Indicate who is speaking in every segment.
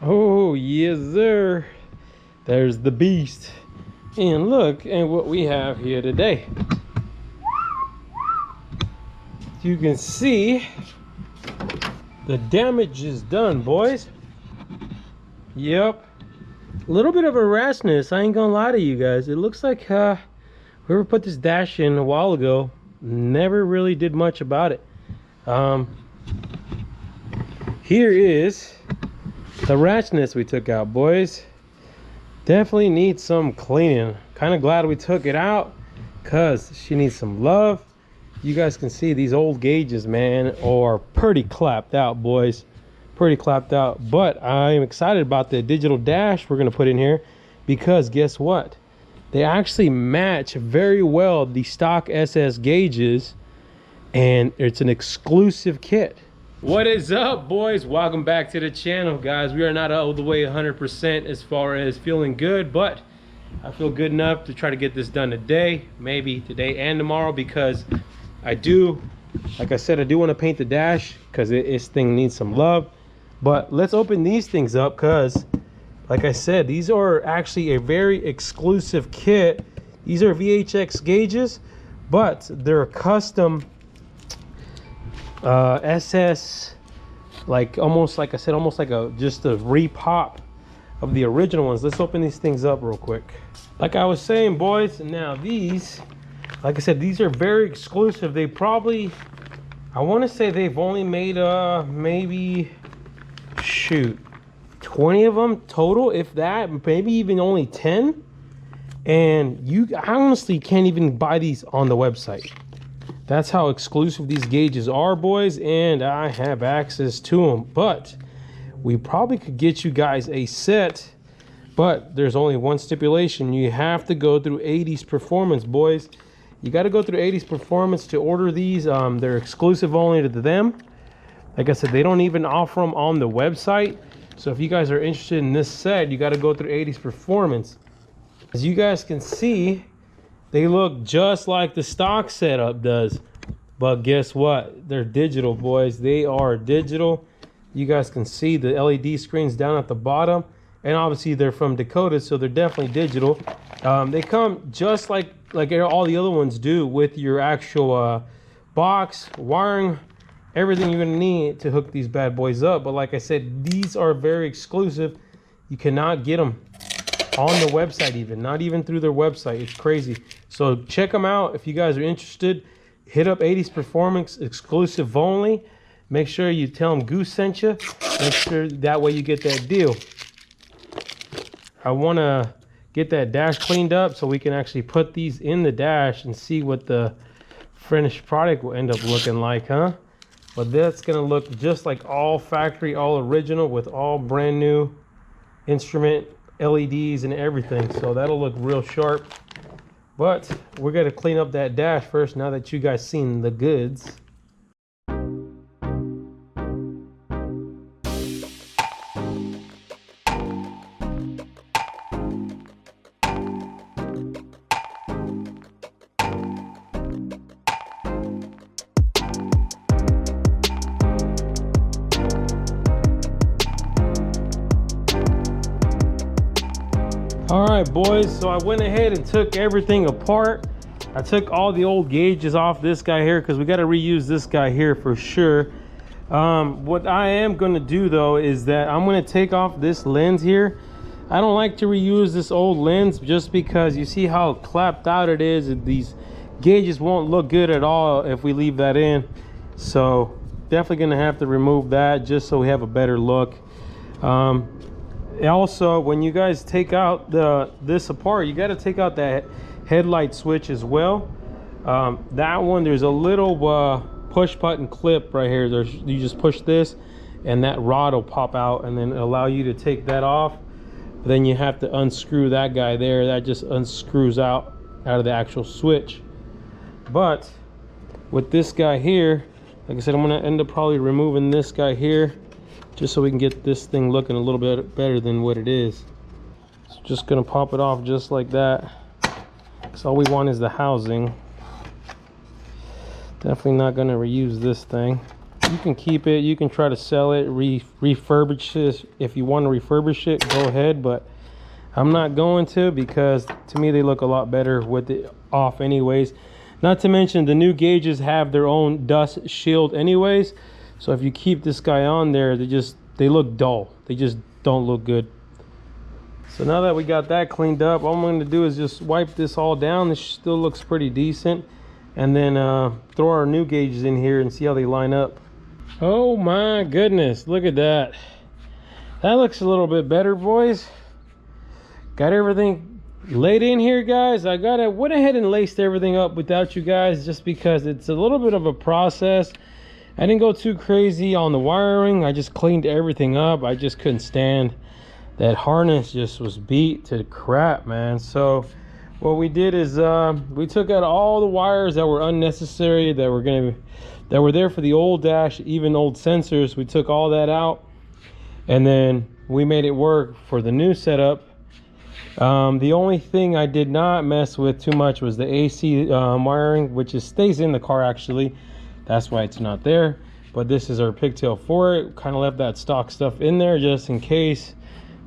Speaker 1: Oh, yes, sir. There's the beast. And look at what we have here today. You can see the damage is done, boys. Yep. A little bit of a rashness, I ain't gonna lie to you guys. It looks like whoever put this dash in a while ago never really did much about it. Here is the rashness we took out, boys. Definitely needs some cleaning. Kind of glad we took it out because she needs some love. You guys can see these old gauges, man, are pretty clapped out, boys. Pretty clapped out. But I'm excited about the digital dash we're going to put in here because guess what? They actually match very well the stock SS gauges, and it's an exclusive kit. What is up, boys? Welcome back to the channel, guys. We are not all the way 100% as far as feeling good, but I feel good enough to try to get this done today, maybe today and tomorrow, because I do, like I said, I do want to paint the dash because this thing needs some love. But let's open these things up because, like I said, these are actually a very exclusive kit. These are VHX gauges, but they're custom SS, like almost like I said, almost like just a repop of the original ones. Let's open these things up real quick. Like I was saying, boys, now these, like I said, these are very exclusive. They probably, I want to say they've only made maybe, shoot, 20 of them total, if that, maybe even only 10. And I honestly can't even buy these on the website. That's how exclusive these gauges are, boys, and I have access to them. But we probably could get you guys a set, but there's only one stipulation. You have to go through 80s Performance, boys. You got to go through 80s Performance to order these. They're exclusive only to them. Like I said, they don't even offer them on the website. So if you guys are interested in this set, you got to go through 80s Performance. As you guys can see, they look just like the stock setup does, but guess what? They're digital, boys. They are digital. You guys can see the LED screens down at the bottom, and obviously they're from Dakota, so they're definitely digital. They come just like all the other ones do, with your actual box, wiring, everything you're gonna need to hook these bad boys up. But like I said, these are very exclusive. You cannot get them on the website, even not even through their website. It's crazy. So check them out if you guys are interested. Hit up 80s Performance, exclusive only. Make sure you tell them Goose sent you. Make sure that way you get that deal. I want to get that dash cleaned up so we can actually put these in the dash and see what the finished product will end up looking like, huh? But that's gonna look just like all factory, all original, with all brand new instrument LEDs and everything, so that'll look real sharp. But we're gonna clean up that dash first now that you guys seen the goods. All right, boys, so I went ahead and took everything apart. I took all the old gauges off this guy here because we got to reuse this guy here for sure. What I am going to do though is that I'm going to take off this lens here. I don't like to reuse this old lens just because you see how clapped out it is. These gauges won't look good at all if we leave that in. So definitely going to have to remove that just so we have a better look. Also, when you guys take out this apart, you got to take out that headlight switch as well. That one, there's a little push button clip right here. You just push this and that rod will pop out and then allow you to take that off. Then you have to unscrew that guy there. That just unscrews out of the actual switch. But with this guy here, like I said, I'm going to end up probably removing this guy here, just so we can get this thing looking a little bit better than what it is. So just gonna pop it off just like that. So all we want is the housing. Definitely not gonna reuse this thing. You can keep it, you can try to sell it, refurbish this. If you want to refurbish it, go ahead, but I'm not going to, because to me they look a lot better with it off anyways. Not to mention the new gauges have their own dust shield anyways, so if you keep this guy on there, they look dull. They just don't look good. So now that we got that cleaned up, all I'm going to do is just wipe this all down. This still looks pretty decent, and then throw our new gauges in here and see how they line up. Oh my goodness, look at that. That looks a little bit better, boys. Got everything laid in here, guys. I went ahead and laced everything up without you guys, just because it's a little bit of a process. I didn't go too crazy on the wiring. I just cleaned everything up. I just couldn't stand that harness, just was beat to crap, man. So what we did is we took out all the wires that were unnecessary, that were there for the old dash, even old sensors. We took all that out, and then we made it work for the new setup. The only thing I did not mess with too much was the AC wiring, which stays in the car actually. That's why it's not there. But this is our pigtail for it. Kind of left that stock stuff in there just in case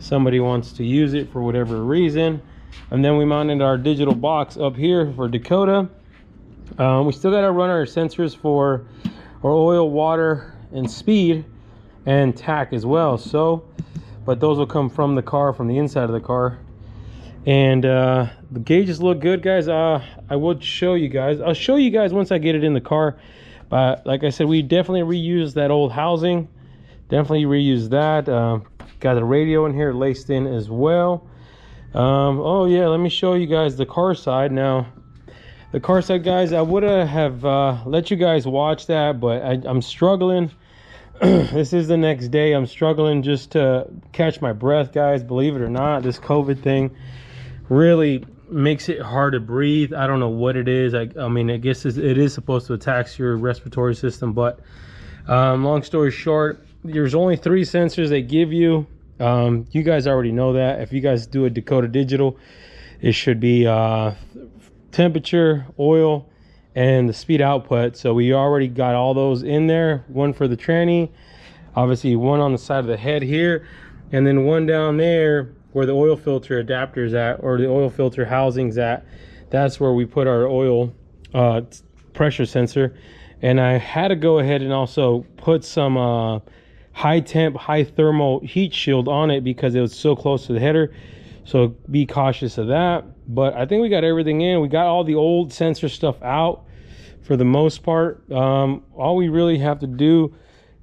Speaker 1: somebody wants to use it for whatever reason. And then we mounted our digital box up here for Dakota. We still got to run our sensors for our oil, water, and speed, and tack as well. So, but those will come from the car, from the inside of the car. And the gauges look good, guys. I would show you guys. I'll show you guys once I get it in the car. But like I said, we definitely reused that old housing. Definitely reused that. Got the radio in here laced in as well. Oh yeah, let me show you guys the car side now. The car side, guys, I would have let you guys watch that, but I'm struggling. This is the next day. I'm struggling just to catch my breath, guys. Believe it or not, this COVID thing really makes it hard to breathe. I don't know what it is. I mean, I guess it is supposed to tax your respiratory system, but long story short, there's only 3 sensors they give you. You guys already know that. If you guys do a Dakota digital, it should be temperature, oil, and the speed output. So we already got all those in there. One for the tranny, obviously one on the side of the head here, and then one down there where the oil filter adapters at, or the oil filter housings at. That's where we put our oil pressure sensor. And I had to go ahead and also put some high temp, high thermal heat shield on it because it was so close to the header. So be cautious of that. But I think we got everything in. We got all the old sensor stuff out for the most part. All we really have to do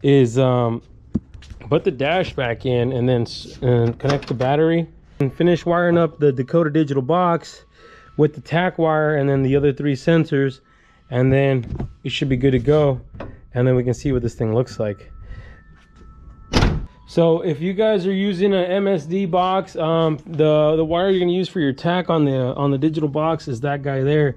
Speaker 1: is put the dash back in, and then connect the battery and finish wiring up the Dakota digital box with the tack wire and then the other 3 sensors, and then it should be good to go. And then we can see what this thing looks like. So if you guys are using an MSD box, the wire you're going to use for your tack on the digital box is that guy there.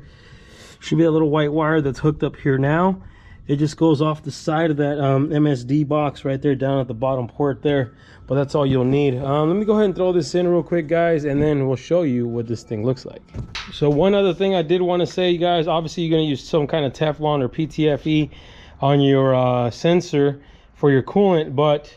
Speaker 1: Should be a little white wire that's hooked up here now. It just goes off the side of that MSD box right there, down at the bottom port there. But that's all you'll need. Let me go ahead and throw this in real quick, guys, and then we'll show you what this thing looks like. So one other thing I did want to say, you guys, obviously you're going to use some kind of Teflon or PTFE on your sensor for your coolant, but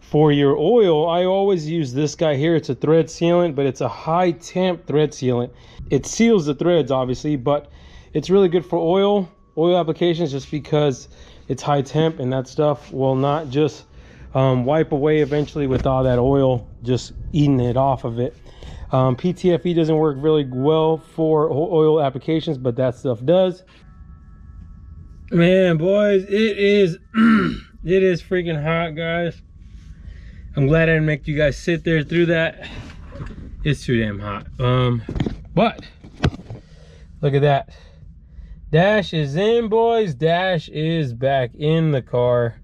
Speaker 1: for your oil, I always use this guy here. It's a thread sealant, but it's a high temp thread sealant. It seals the threads, obviously, but it's really good for oil applications, just because it's high temp, and that stuff will not just wipe away eventually with all that oil just eating it off of it. PTFE doesn't work really well for oil applications, but that stuff does. Man, boys, it is it is freaking hot, guys. I'm glad I didn't make you guys sit there through that. It's too damn hot. But look at that. Dash is in, boys. Dash is back in the car.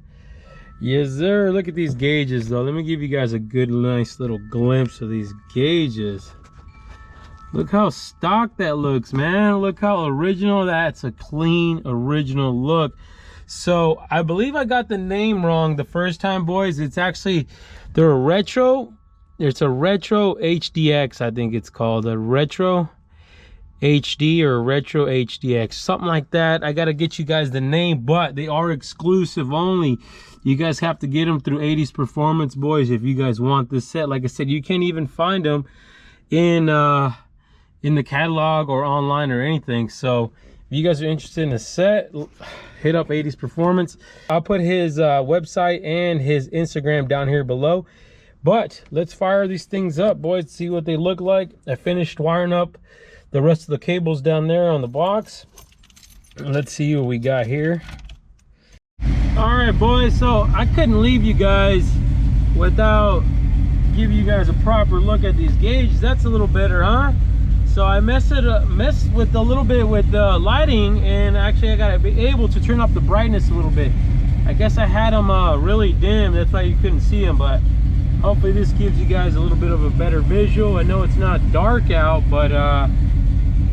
Speaker 1: Yes, sir. Look at these gauges, though. Let me give you guys a good, nice little glimpse of these gauges. Look how stock that looks, man. Look how original. That's a clean, original look. So I believe I got the name wrong the first time, boys. It's actually, they're a retro. It's a retro HDX, I think it's called a retro HD or Retro HDX, something like that. I gotta get you guys the name, but they are exclusive only. You guys have to get them through 80s Performance, boys, if you guys want this set. Like I said, you can't even find them in the catalog or online or anything. So if you guys are interested in a set, hit up 80s Performance. I'll put his website and his Instagram down here below. But let's fire these things up, boys, see what they look like. I finished wiring up the rest of the cables down there on the box. Let's see what we got here. All right, boys, so I couldn't leave you guys without giving you guys a proper look at these gauges. That's a little better, huh? So I messed with a little bit with the lighting, and actually I gotta be able to turn up the brightness a little bit. I guess I had them really dim, that's why you couldn't see them, but hopefully this gives you guys a little bit of a better visual. I know it's not dark out, but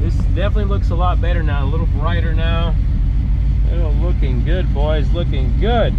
Speaker 1: this definitely looks a lot better now, a little brighter now. Oh, looking good, boys, looking good.